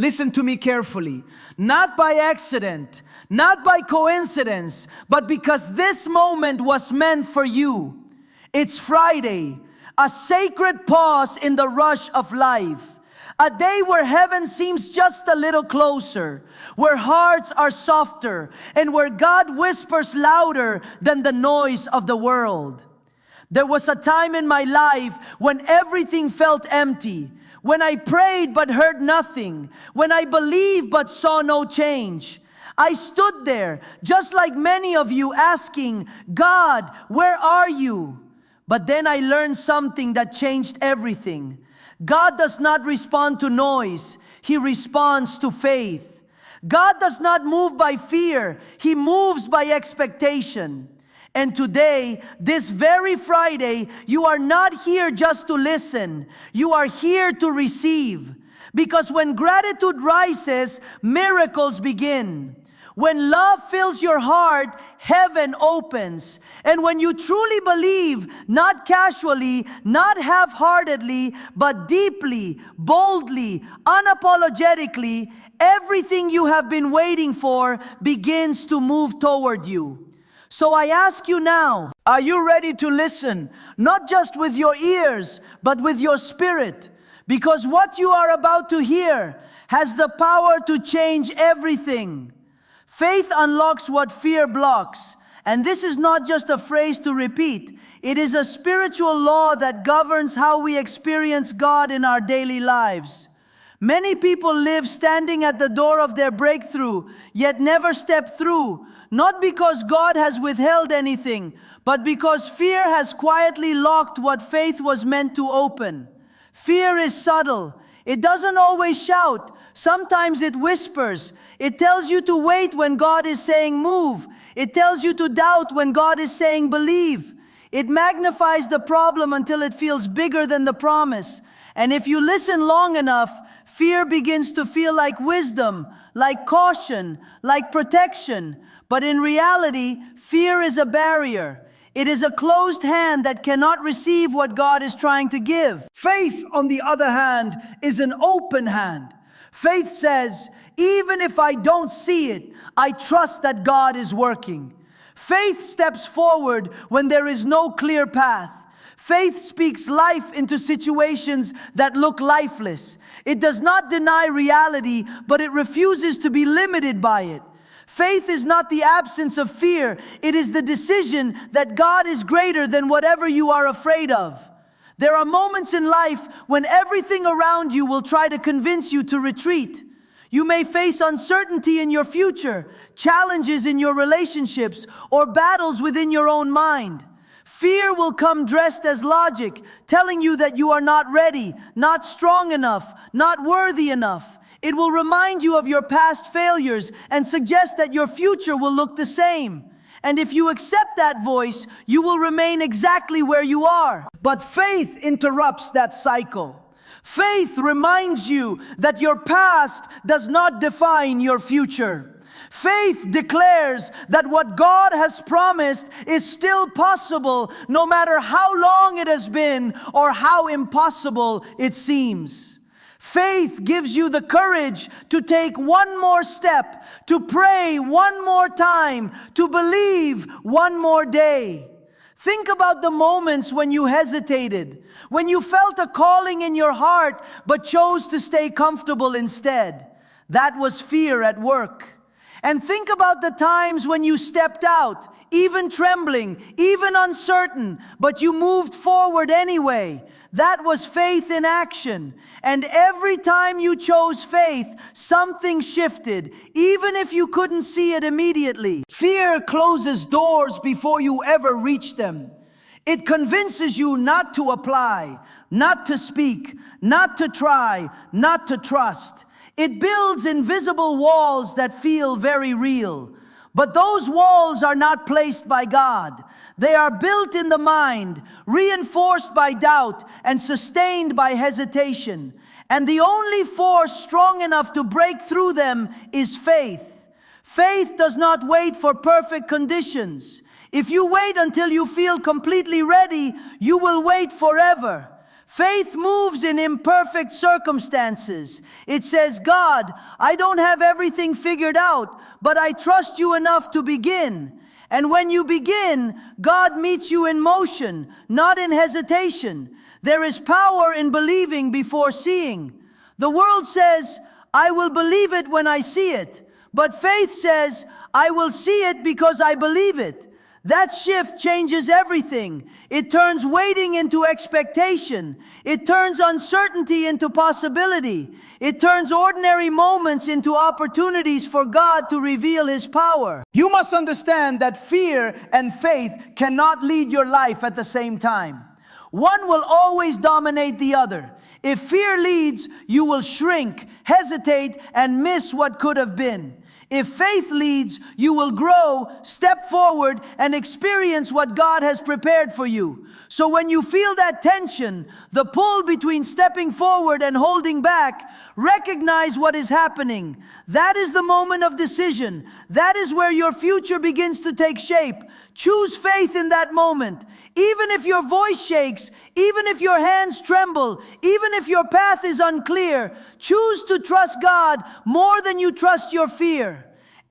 Listen to me carefully. Not by accident, not by coincidence, but because this moment was meant for you. It's Friday, a sacred pause in the rush of life. A day where heaven seems just a little closer, where hearts are softer, and where God whispers louder than the noise of the world. There was a time in my life when everything felt empty, when I prayed but heard nothing, when I believed but saw no change. I stood there, just like many of you, asking, God, where are you? But then I learned something that changed everything. God does not respond to noise, He responds to faith. God does not move by fear, He moves by expectation. And today, this very Friday, you are not here just to listen. You are here to receive. Because when gratitude rises, miracles begin. When love fills your heart, heaven opens. And when you truly believe, not casually, not half-heartedly, but deeply, boldly, unapologetically, everything you have been waiting for begins to move toward you. So I ask you now, are you ready to listen? Not just with your ears, but with your spirit. Because what you are about to hear has the power to change everything. Faith unlocks what fear blocks. And this is not just a phrase to repeat. It is a spiritual law that governs how we experience God in our daily lives. Many people live standing at the door of their breakthrough, yet never step through. Not because God has withheld anything, but because fear has quietly locked what faith was meant to open. Fear is subtle. It doesn't always shout. Sometimes it whispers. It tells you to wait when God is saying move. It tells you to doubt when God is saying believe. It magnifies the problem until it feels bigger than the promise. And if you listen long enough, fear begins to feel like wisdom, like caution, like protection. But in reality, fear is a barrier. It is a closed hand that cannot receive what God is trying to give. Faith, on the other hand, is an open hand. Faith says, even if I don't see it, I trust that God is working. Faith steps forward when there is no clear path. Faith speaks life into situations that look lifeless. It does not deny reality, but it refuses to be limited by it. Faith is not the absence of fear. It is the decision that God is greater than whatever you are afraid of. There are moments in life when everything around you will try to convince you to retreat. You may face uncertainty in your future, challenges in your relationships, or battles within your own mind. Fear will come dressed as logic, telling you that you are not ready, not strong enough, not worthy enough. It will remind you of your past failures and suggest that your future will look the same. And if you accept that voice, you will remain exactly where you are. But faith interrupts that cycle. Faith reminds you that your past does not define your future. Faith declares that what God has promised is still possible, no matter how long it has been or how impossible it seems. Faith gives you the courage to take one more step, to pray one more time, to believe one more day. Think about the moments when you hesitated, when you felt a calling in your heart but chose to stay comfortable instead. That was fear at work. And think about the times when you stepped out, even trembling, even uncertain, but you moved forward anyway. That was faith in action. And every time you chose faith, something shifted, even if you couldn't see it immediately. Fear closes doors before you ever reach them. It convinces you not to apply, not to speak, not to try, not to trust. It builds invisible walls that feel very real. But those walls are not placed by God. They are built in the mind, reinforced by doubt, and sustained by hesitation. And the only force strong enough to break through them is faith. Faith does not wait for perfect conditions. If you wait until you feel completely ready, you will wait forever. Faith moves in imperfect circumstances. It says, God, I don't have everything figured out, but I trust you enough to begin. And when you begin, God meets you in motion, not in hesitation. There is power in believing before seeing. The world says, I will believe it when I see it. But faith says, I will see it because I believe it. That shift changes everything. It turns waiting into expectation. It turns uncertainty into possibility. It turns ordinary moments into opportunities for God to reveal His power. You must understand that fear and faith cannot lead your life at the same time. One will always dominate the other. If fear leads, you will shrink, hesitate, and miss what could have been. If faith leads, you will grow, step forward, and experience what God has prepared for you. So when you feel that tension, the pull between stepping forward and holding back, recognize what is happening. That is the moment of decision. That is where your future begins to take shape. Choose faith in that moment. Even if your voice shakes, even if your hands tremble, even if your path is unclear, choose to trust God more than you trust your fear.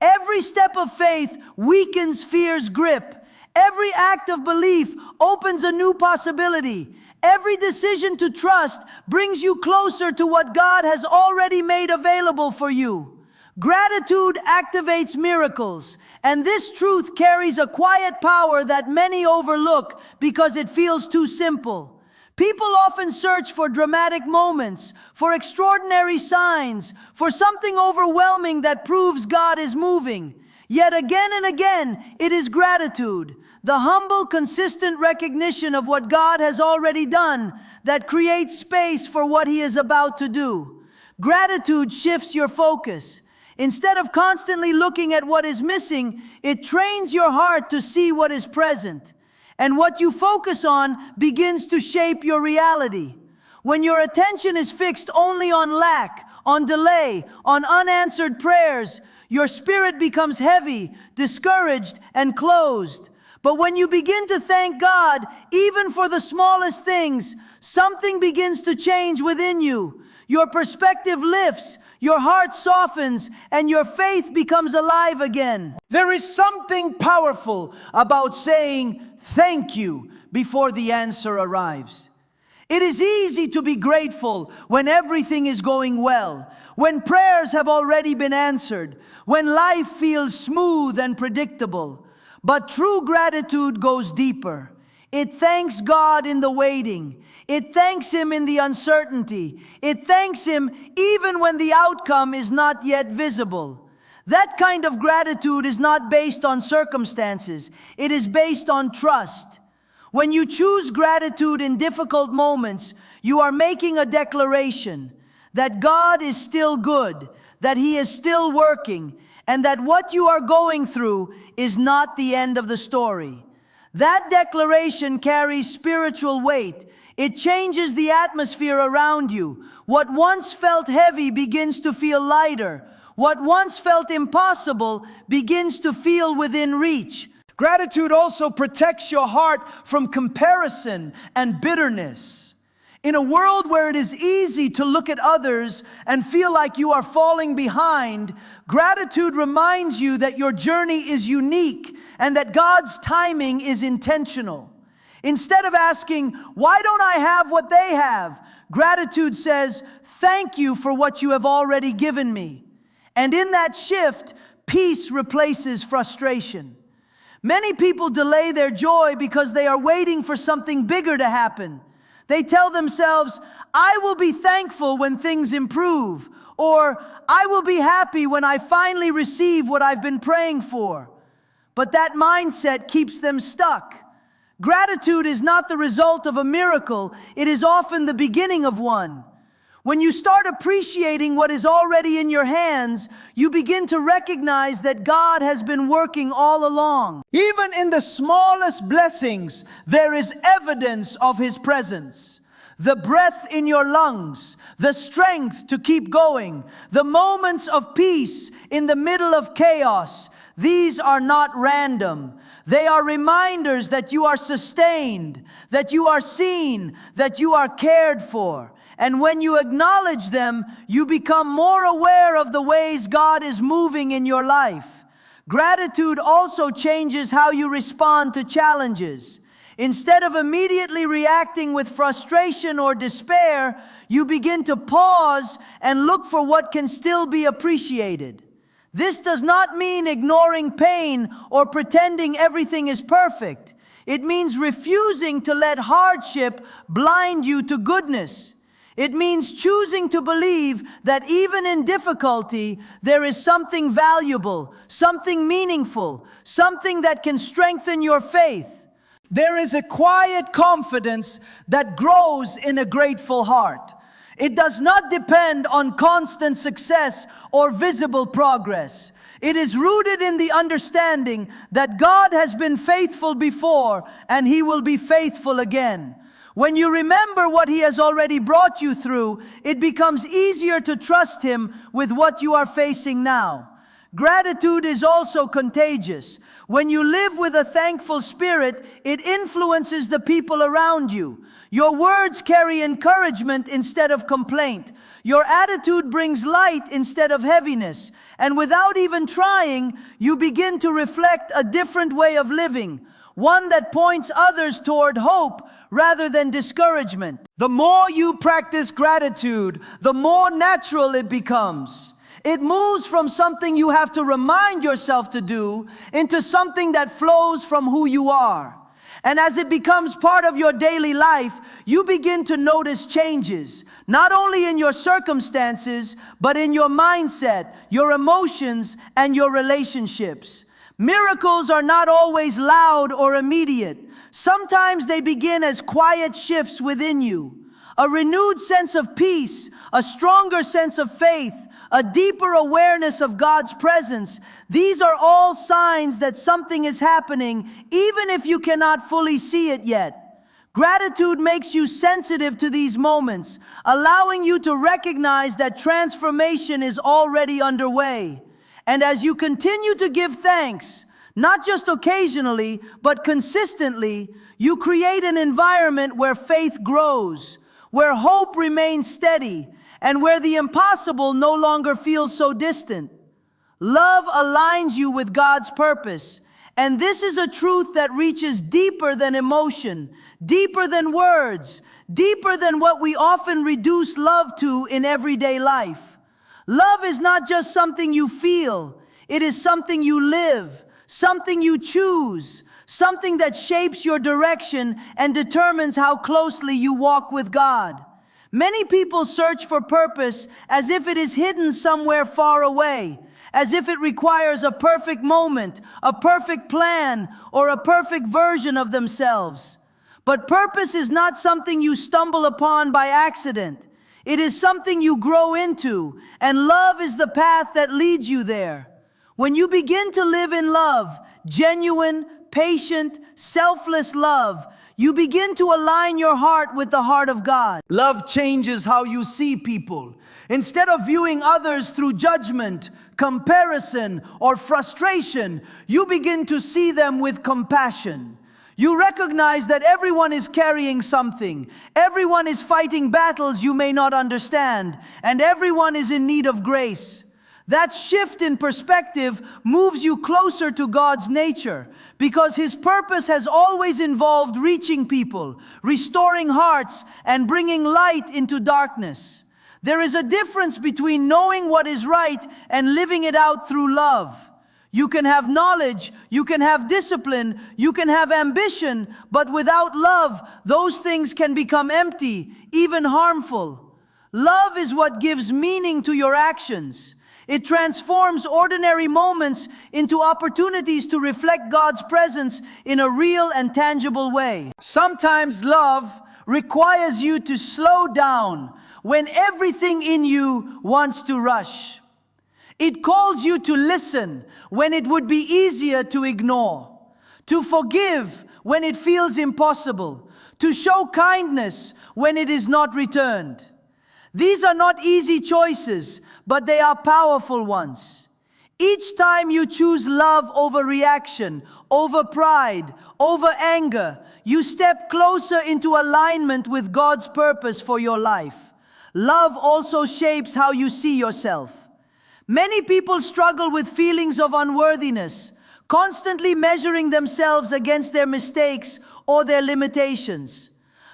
Every step of faith weakens fear's grip. Every act of belief opens a new possibility. Every decision to trust brings you closer to what God has already made available for you. Gratitude activates miracles, and this truth carries a quiet power that many overlook because it feels too simple. People often search for dramatic moments, for extraordinary signs, for something overwhelming that proves God is moving. Yet again and again, it is gratitude, the humble, consistent recognition of what God has already done, that creates space for what He is about to do. Gratitude shifts your focus. Instead of constantly looking at what is missing, it trains your heart to see what is present. And what you focus on begins to shape your reality. When your attention is fixed only on lack, on delay, on unanswered prayers, your spirit becomes heavy, discouraged, and closed. But when you begin to thank God, even for the smallest things, something begins to change within you. Your perspective lifts, your heart softens, and your faith becomes alive again. There is something powerful about saying thank you before the answer arrives. It is easy to be grateful when everything is going well, when prayers have already been answered, when life feels smooth and predictable. But true gratitude goes deeper. It thanks God in the waiting. It thanks Him in the uncertainty. It thanks Him even when the outcome is not yet visible. That kind of gratitude is not based on circumstances. It is based on trust. When you choose gratitude in difficult moments, you are making a declaration that God is still good, that He is still working, and that what you are going through is not the end of the story. That declaration carries spiritual weight. It changes the atmosphere around you. What once felt heavy begins to feel lighter. What once felt impossible begins to feel within reach. Gratitude also protects your heart from comparison and bitterness. In a world where it is easy to look at others and feel like you are falling behind, gratitude reminds you that your journey is unique and that God's timing is intentional. Instead of asking, why don't I have what they have? Gratitude says, thank you for what you have already given me. And in that shift, peace replaces frustration. Many people delay their joy because they are waiting for something bigger to happen. They tell themselves, I will be thankful when things improve, or I will be happy when I finally receive what I've been praying for. But that mindset keeps them stuck. Gratitude is not the result of a miracle. It is often the beginning of one. When you start appreciating what is already in your hands, you begin to recognize that God has been working all along. Even in the smallest blessings, there is evidence of His presence. the breath in your lungs, the strength to keep going, the moments of peace in the middle of chaos. These are not random. They are reminders that you are sustained, that you are seen, that you are cared for. And when you acknowledge them, you become more aware of the ways God is moving in your life. Gratitude also changes how you respond to challenges. Instead of immediately reacting with frustration or despair, you begin to pause and look for what can still be appreciated. This does not mean ignoring pain or pretending everything is perfect. It means refusing to let hardship blind you to goodness. It means choosing to believe that even in difficulty, there is something valuable, something meaningful, something that can strengthen your faith. There is a quiet confidence that grows in a grateful heart. It does not depend on constant success or visible progress. It is rooted in the understanding that God has been faithful before and He will be faithful again. When you remember what He has already brought you through, it becomes easier to trust Him with what you are facing now. Gratitude is also contagious. When you live with a thankful spirit, it influences the people around you. Your words carry encouragement instead of complaint. Your attitude brings light instead of heaviness. And without even trying, you begin to reflect a different way of living, one that points others toward hope rather than discouragement. The more you practice gratitude, the more natural it becomes. It moves from something you have to remind yourself to do into something that flows from who you are. And as it becomes part of your daily life, you begin to notice changes, not only in your circumstances, but in your mindset, your emotions, and your relationships. Miracles are not always loud or immediate. Sometimes they begin as quiet shifts within you. A renewed sense of peace, a stronger sense of faith, a deeper awareness of God's presence. These are all signs that something is happening, even if you cannot fully see it yet. Gratitude makes you sensitive to these moments, allowing you to recognize that transformation is already underway. And as you continue to give thanks, not just occasionally, but consistently, you create an environment where faith grows, where hope remains steady, and where the impossible no longer feels so distant. Love aligns you with God's purpose, and this is a truth that reaches deeper than emotion, deeper than words, deeper than what we often reduce love to in everyday life. Love is not just something you feel, it is something you live, something you choose, something that shapes your direction and determines how closely you walk with God. Many people search for purpose as if it is hidden somewhere far away, as if it requires a perfect moment, a perfect plan, or a perfect version of themselves. But purpose is not something you stumble upon by accident. It is something you grow into, and love is the path that leads you there. When you begin to live in love, genuine, patient, selfless love, you begin to align your heart with the heart of God. Love changes how you see people. Instead of viewing others through judgment, comparison, or frustration, you begin to see them with compassion. You recognize that everyone is carrying something. Everyone is fighting battles you may not understand, and everyone is in need of grace. That shift in perspective moves you closer to God's nature, because His purpose has always involved reaching people, restoring hearts, and bringing light into darkness. There is a difference between knowing what is right and living it out through love. You can have knowledge, you can have discipline, you can have ambition, but without love, those things can become empty, even harmful. Love is what gives meaning to your actions. It transforms ordinary moments into opportunities to reflect God's presence in a real and tangible way. Sometimes love requires you to slow down when everything in you wants to rush. It calls you to listen when it would be easier to ignore, to forgive when it feels impossible, to show kindness when it is not returned. These are not easy choices, but they are powerful ones. Each time you choose love over reaction, over pride, over anger, you step closer into alignment with God's purpose for your life. Love also shapes how you see yourself. Many people struggle with feelings of unworthiness, constantly measuring themselves against their mistakes or their limitations.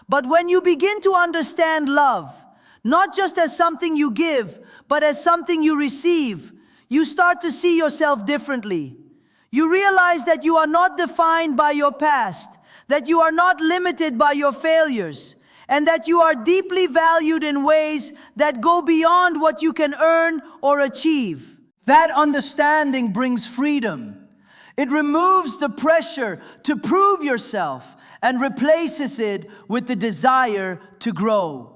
But when you begin to understand love, not just as something you give, but as something you receive, you start to see yourself differently. You realize that you are not defined by your past, that you are not limited by your failures, and that you are deeply valued in ways that go beyond what you can earn or achieve. That understanding brings freedom. It removes the pressure to prove yourself and replaces it with the desire to grow.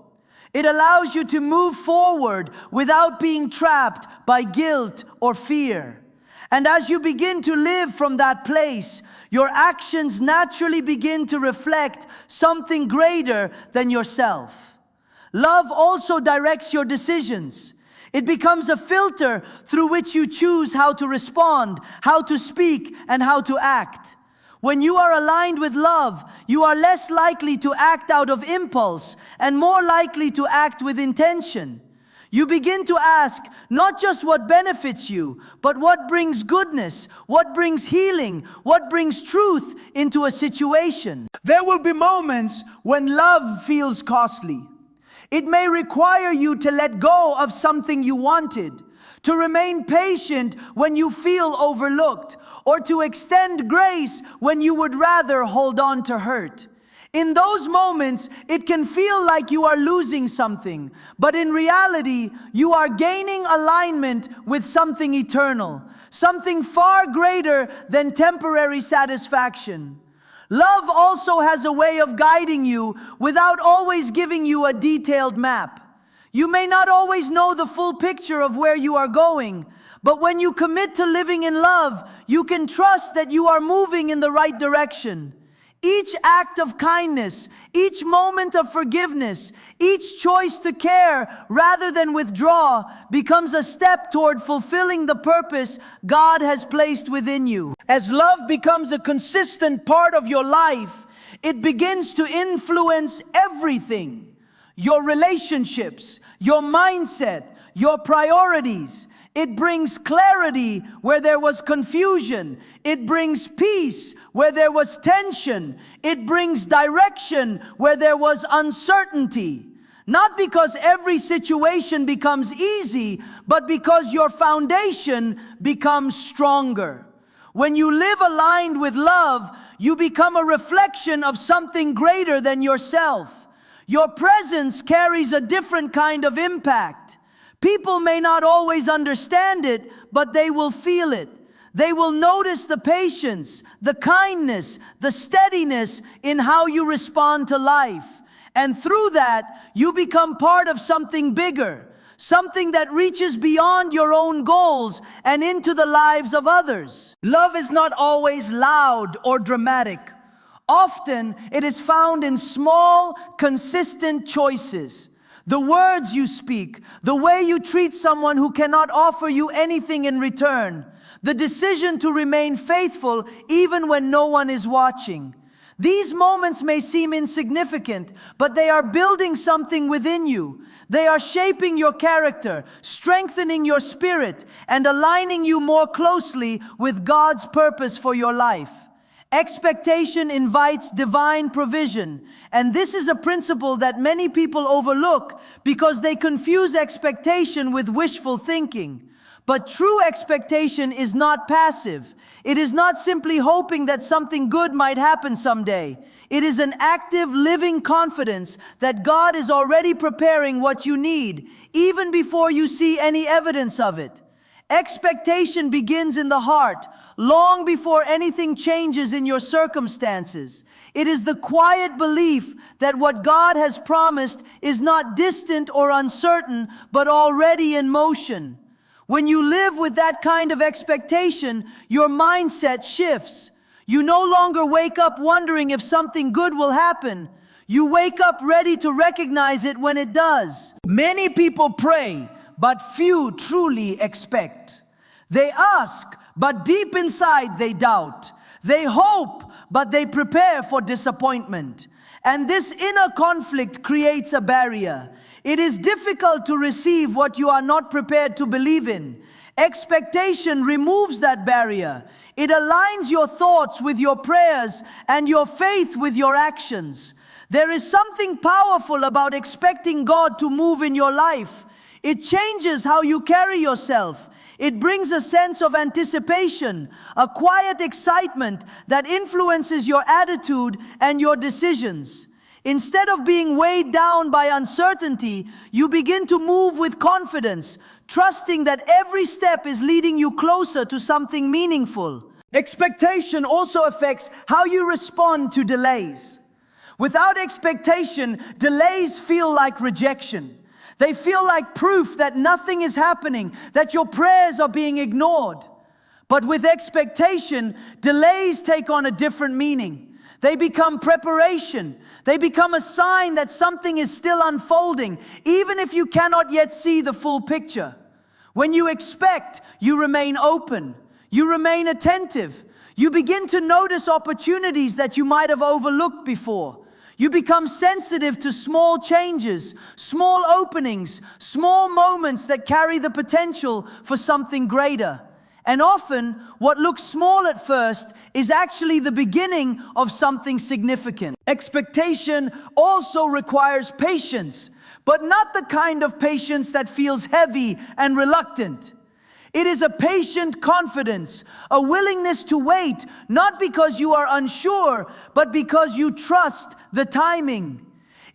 It allows you to move forward without being trapped by guilt or fear. And as you begin to live from that place, your actions naturally begin to reflect something greater than yourself. Love also directs your decisions. It becomes a filter through which you choose how to respond, how to speak, and how to act. When you are aligned with love, you are less likely to act out of impulse and more likely to act with intention. You begin to ask not just what benefits you, but what brings goodness, what brings healing, what brings truth into a situation. There will be moments when love feels costly. It may require you to let go of something you wanted, to remain patient when you feel overlooked, or to extend grace when you would rather hold on to hurt. In those moments, it can feel like you are losing something, but in reality, you are gaining alignment with something eternal, something far greater than temporary satisfaction. Love also has a way of guiding you without always giving you a detailed map. You may not always know the full picture of where you are going, but when you commit to living in love, you can trust that you are moving in the right direction. Each act of kindness, each moment of forgiveness, each choice to care rather than withdraw becomes a step toward fulfilling the purpose God has placed within you. As love becomes a consistent part of your life, it begins to influence everything. Your relationships, your mindset, your priorities. It brings clarity where there was confusion. It brings peace where there was tension. It brings direction where there was uncertainty. Not because every situation becomes easy, but because your foundation becomes stronger. When you live aligned with love, you become a reflection of something greater than yourself. Your presence carries a different kind of impact. People may not always understand it, but they will feel it. They will notice the patience, the kindness, the steadiness in how you respond to life. And through that, you become part of something bigger, something that reaches beyond your own goals and into the lives of others. Love is not always loud or dramatic. Often, it is found in small, consistent choices. The words you speak, the way you treat someone who cannot offer you anything in return, the decision to remain faithful even when no one is watching. These moments may seem insignificant, but they are building something within you. They are shaping your character, strengthening your spirit, and aligning you more closely with God's purpose for your life. Expectation invites divine provision, and this is a principle that many people overlook because they confuse expectation with wishful thinking. But true expectation is not passive. It is not simply hoping that something good might happen someday. It is an active, living confidence that God is already preparing what you need, even before you see any evidence of it. Expectation begins in the heart, long before anything changes in your circumstances. It is the quiet belief that what God has promised is not distant or uncertain, but already in motion. When you live with that kind of expectation, your mindset shifts. You no longer wake up wondering if something good will happen. You wake up ready to recognize it when it does. Many people pray, but few truly expect. They ask, but deep inside they doubt. They hope, but they prepare for disappointment. And this inner conflict creates a barrier. It is difficult to receive what you are not prepared to believe in. Expectation removes that barrier. It aligns your thoughts with your prayers and your faith with your actions. There is something powerful about expecting God to move in your life. It changes how you carry yourself. It brings a sense of anticipation, a quiet excitement that influences your attitude and your decisions. Instead of being weighed down by uncertainty, you begin to move with confidence, trusting that every step is leading you closer to something meaningful. Expectation also affects how you respond to delays. Without expectation, delays feel like rejection. They feel like proof that nothing is happening, that your prayers are being ignored. But with expectation, delays take on a different meaning. They become preparation. They become a sign that something is still unfolding, even if you cannot yet see the full picture. When you expect, you remain open. You remain attentive. You begin to notice opportunities that you might have overlooked before. You become sensitive to small changes, small openings, small moments that carry the potential for something greater. And often, what looks small at first is actually the beginning of something significant. Expectation also requires patience, but not the kind of patience that feels heavy and reluctant. It is a patient confidence, a willingness to wait, not because you are unsure, but because you trust the timing.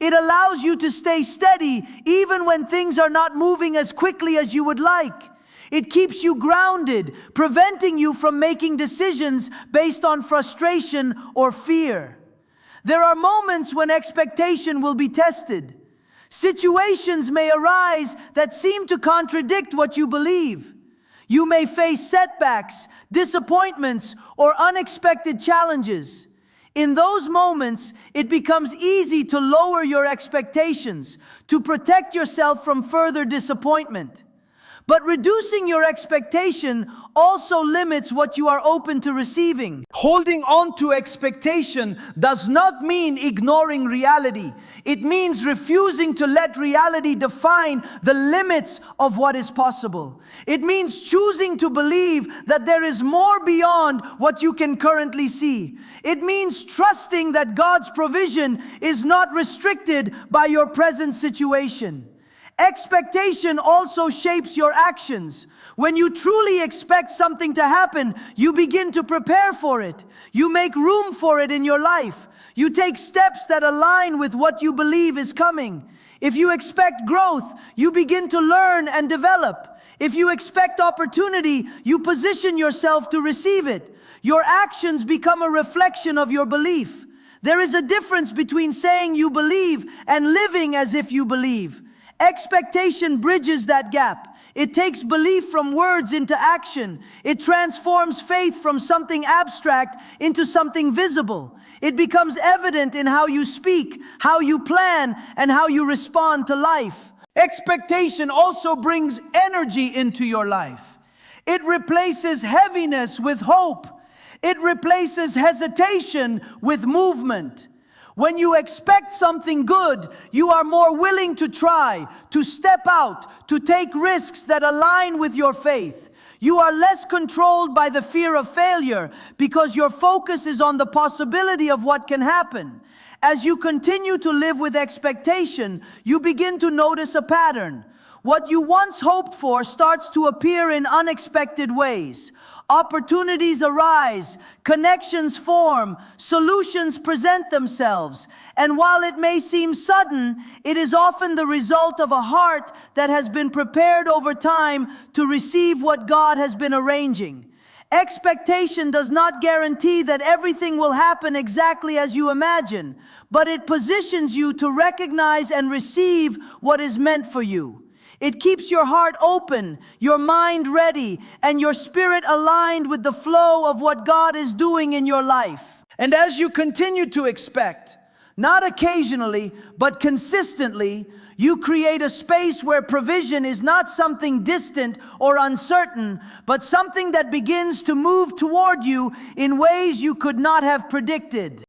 It allows you to stay steady even when things are not moving as quickly as you would like. It keeps you grounded, preventing you from making decisions based on frustration or fear. There are moments when expectation will be tested. Situations may arise that seem to contradict what you believe. You may face setbacks, disappointments, or unexpected challenges. In those moments, it becomes easy to lower your expectations, to protect yourself from further disappointment. But reducing your expectation also limits what you are open to receiving. Holding on to expectation does not mean ignoring reality. It means refusing to let reality define the limits of what is possible. It means choosing to believe that there is more beyond what you can currently see. It means trusting that God's provision is not restricted by your present situation. Expectation also shapes your actions. When you truly expect something to happen, you begin to prepare for it. You make room for it in your life. You take steps that align with what you believe is coming. If you expect growth, you begin to learn and develop. If you expect opportunity, you position yourself to receive it. Your actions become a reflection of your belief. There is a difference between saying you believe and living as if you believe. Expectation bridges that gap. It takes belief from words into action. It transforms faith from something abstract into something visible. It becomes evident in how you speak, how you plan, and how you respond to life. Expectation also brings energy into your life. It replaces heaviness with hope. It replaces hesitation with movement. When you expect something good, you are more willing to try, to step out, to take risks that align with your faith. You are less controlled by the fear of failure because your focus is on the possibility of what can happen. As you continue to live with expectation, you begin to notice a pattern. What you once hoped for starts to appear in unexpected ways. Opportunities arise, connections form, solutions present themselves. And while it may seem sudden, it is often the result of a heart that has been prepared over time to receive what God has been arranging. Expectation does not guarantee that everything will happen exactly as you imagine, but it positions you to recognize and receive what is meant for you. It keeps your heart open, your mind ready, and your spirit aligned with the flow of what God is doing in your life. And as you continue to expect, Not occasionally, but consistently, you create a space where provision is not something distant or uncertain, but something that begins to move toward you in ways you could not have predicted.